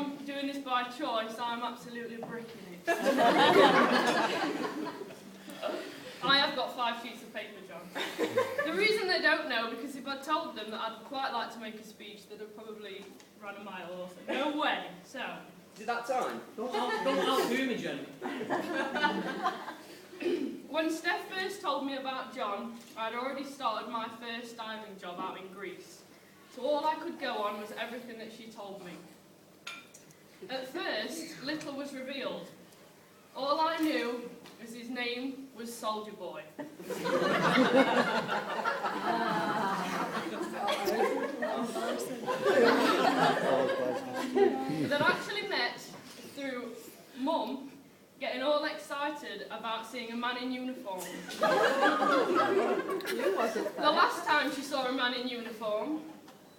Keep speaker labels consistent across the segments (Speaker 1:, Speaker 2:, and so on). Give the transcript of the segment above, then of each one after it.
Speaker 1: I'm doing this by choice, I'm absolutely bricking it. I have got 5 sheets of paper, John. The reason they don't know, because if I told them that I'd quite like to make a speech, they'd have probably run a mile or so. No way. So.
Speaker 2: Is it that time?
Speaker 3: Don't out-do me, Jennie.
Speaker 1: When Steph first told me about John, I'd already started my first diving job out in Greece. So all I could go on was everything that she told me. At first, little was revealed. All I knew was his name was Soldier Boy. That actually met through Mum getting all excited about seeing a man in uniform. The last time she saw a man in uniform,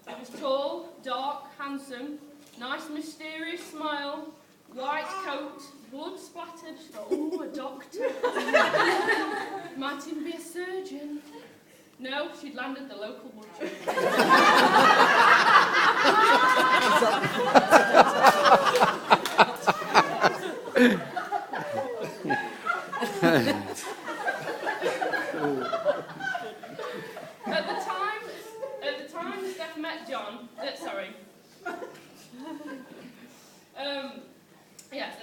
Speaker 1: he was tall, dark, handsome, nice mysterious smile, white coat, blood splattered. Oh, a doctor. Might even be a surgeon. No, she'd landed the local butcher. At the time Steph met John, at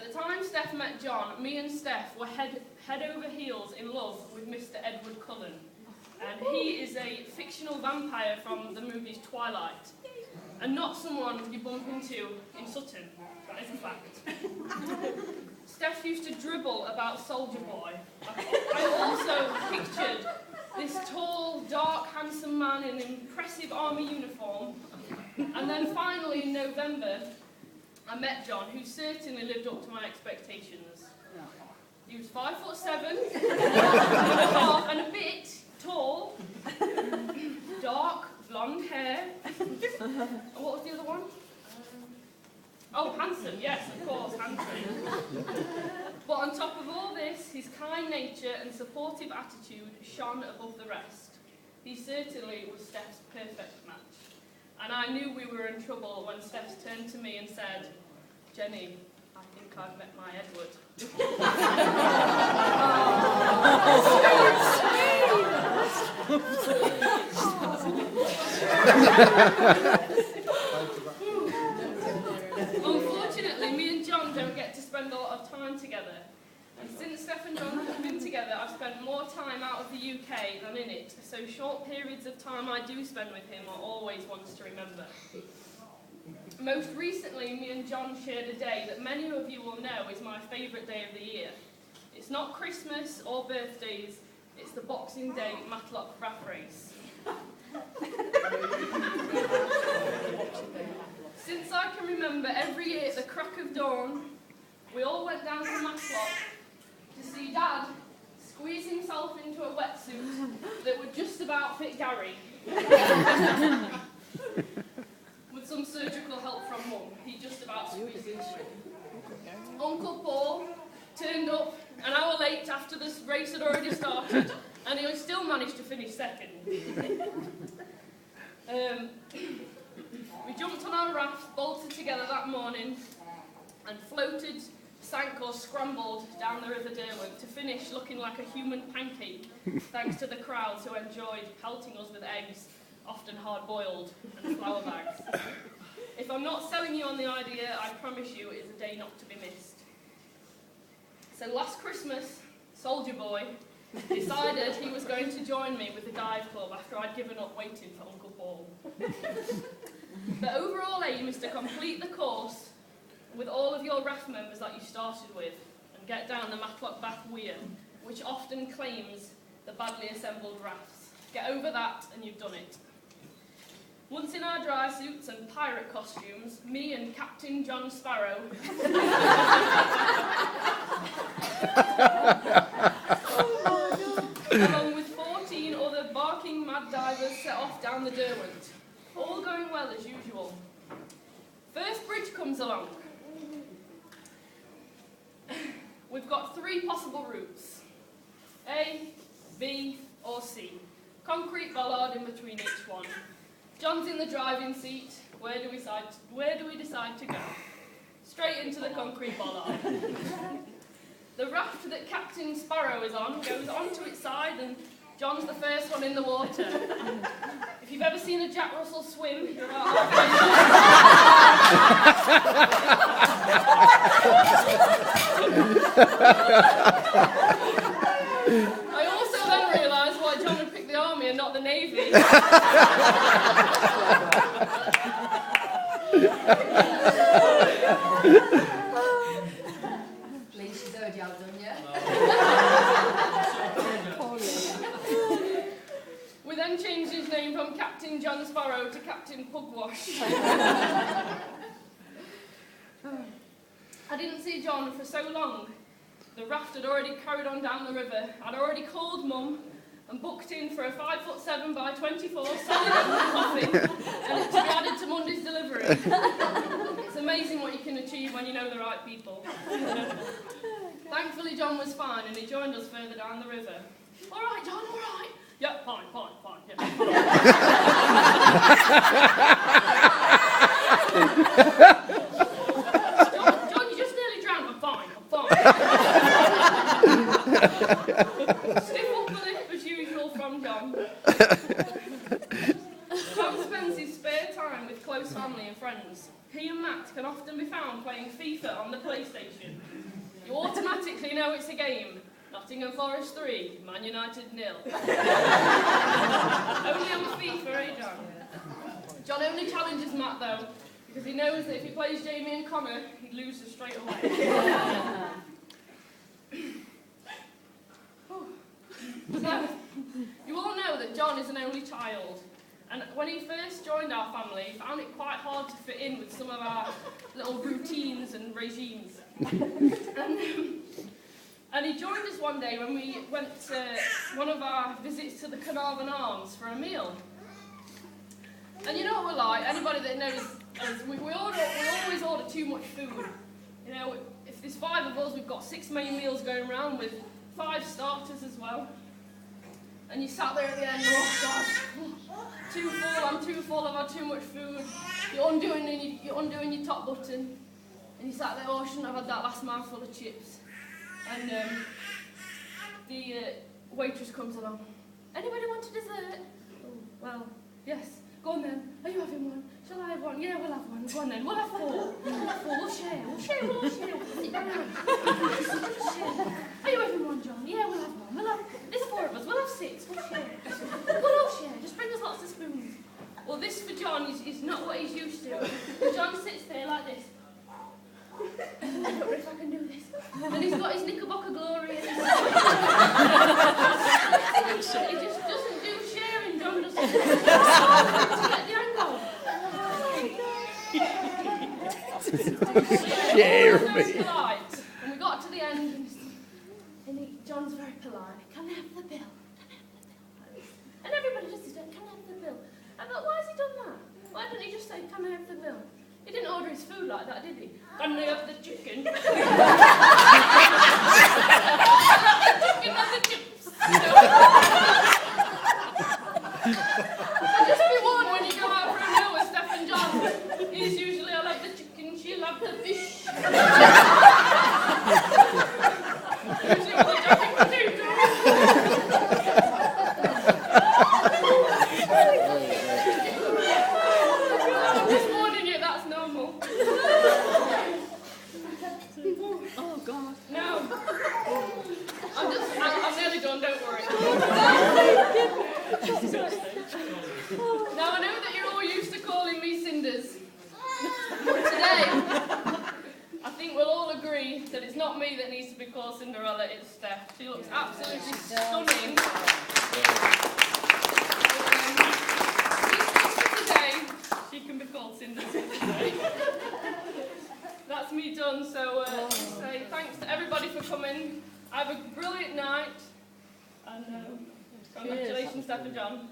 Speaker 1: the time Steph met John, me and Steph were head over heels in love with Mr. Edward Cullen. And he is a fictional vampire from the movies Twilight. And not someone you bump into in Sutton. That is a fact. Steph used to dribble about Soldier Boy. I also pictured this tall, dark, handsome man in an impressive army uniform. And then finally in November, I met John, who certainly lived up to my expectations. He was 5'7", and a bit tall, dark, blonde hair. And what was the other one? Oh, handsome, yes, of course, handsome. But on top of all this, his kind nature and supportive attitude shone above the rest. He certainly was Steph's perfect match. And I knew we were in trouble when Steph turned to me and said, "Jennie, I think I've met my Edward." Unfortunately, me and John don't get to spend a lot of time together. And since Steph and John have been together, I've spent more time out of the UK than in it, so short periods of time I do spend with him are always ones to remember. Most recently, me and John shared a day that many of you will know is my favourite day of the year. It's not Christmas or birthdays, it's the Boxing Day Matlock Raff Race. Since I can remember, every year at the crack of dawn, we all went down to Matlock to see Dad squeeze himself into a wetsuit that would just about fit Gary. With some surgical help from Mum, he just about squeezed into it. Uncle Paul turned up an hour late after this race had already started, and he still managed to finish second. We jumped on our rafts, bolted together that morning, and floated, sank or scrambled down the River Derwent to finish looking like a human pancake, thanks to the crowds who enjoyed pelting us with eggs, often hard-boiled, and flour bags. If I'm not selling you on the idea, I promise you it is a day not to be missed. So last Christmas, Soldier Boy decided he was going to join me with the dive club after I'd given up waiting for Uncle Paul. The overall aim is to complete the course with all of your RAF members that you started with and get down the Matlock Bath Weir, which often claims the badly assembled rafts. Get over that and you've done it. Once in our dry suits and pirate costumes, me and Captain John Sparrow along with 14 other barking mad divers set off down the Derwent. All going well as usual. First bridge comes along. We've got 3 possible routes. A, B or C. Concrete bollard in between each one. John's in the driving seat. Where do we decide to go? straight into the concrete bollard. The raft that Captain Sparrow is on goes onto its side and John's the first one in the water. If you've ever seen a Jack Russell swim, you're about I also then realised why John had picked the army and not the navy.
Speaker 2: Please, she's heard you, done you?
Speaker 1: We then changed his name from Captain John Sparrow to Captain Pugwash. I didn't see John for so long. The raft had already carried on down the river. I'd already called Mum and booked in for a 5'7" by 24 solid coffee, and it to be added to Monday's delivery. It's amazing what you can achieve when you know the right people. Thankfully, John was fine, and he joined us further down the river. All right, John, all right. Yep, fine. Yeah. John, you just nearly drowned. I'm fine. Stiff upper lip as usual from John. John spends his spare time with close family and friends. He and Matt can often be found playing FIFA on the PlayStation. You automatically know it's a game. Nottingham Forest 3, Man United 0. Only on FIFA, eh, John? John only challenges Matt, though, because he knows that if he plays Jamie and Connor, he loses straight away. So, you all know that John is an only child, and when he first joined our family, he found it quite hard to fit in with some of our little routines and regimes. And he joined us one day when we went to one of our visits to the Carnarvon Arms for a meal. And you know what we're like, anybody that knows us, we always order too much food. You know, if there's 5 of us, we've got 6 main meals going around with 5 starters as well. And you sat there at the end, oh gosh, too full, I'm too full, I've had too much food. You're undoing your top button. And you sat there, oh, I shouldn't have had that last mouthful of chips. And the waitress comes along. Anybody want a dessert? Oh, well, yes. Go on then. Are you having one? Shall I have one? Yeah, we'll have one. Go on then. We'll have 4. We'll share. We'll share. Sit down. Are you having one, John? Yeah, we'll have one. There's 4 of us. We'll have 6. We'll share. We'll all share. Just bring us lots of spoons. Well, this for John is not what he's used to. John sits there like this. I don't know if I can do this. And he's got his Knickerbocker glory and he just doesn't do sharing, John doesn't. To get the angle.
Speaker 4: Share me.
Speaker 1: Polite. And we got to the end and John's very polite. Can I have the bill? And everybody just says, can I have the bill? I thought, why has he done that? Why didn't he just say, can I have the bill? He didn't order his food like that, did he? Can I have the chicken? Can I have the chips? Just be warned when you go out for a meal with Steph and John. He's usually, I'll have the chicken, she'll have the fish. Usually with the jacket potato.
Speaker 2: Oh, God.
Speaker 1: No. I'm nearly done, don't worry. Now, I know that you're all used to calling me Cinders. But today, I think we'll all agree that it's not me that needs to be called Cinderella, it's Steph. She looks absolutely stunning. Today, she can be called Cinders today. That's me done, so say thanks to everybody for coming. Have a brilliant night, and congratulations, Steph and John.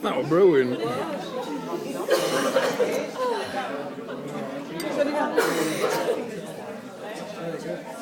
Speaker 4: That was brilliant.
Speaker 2: Very good.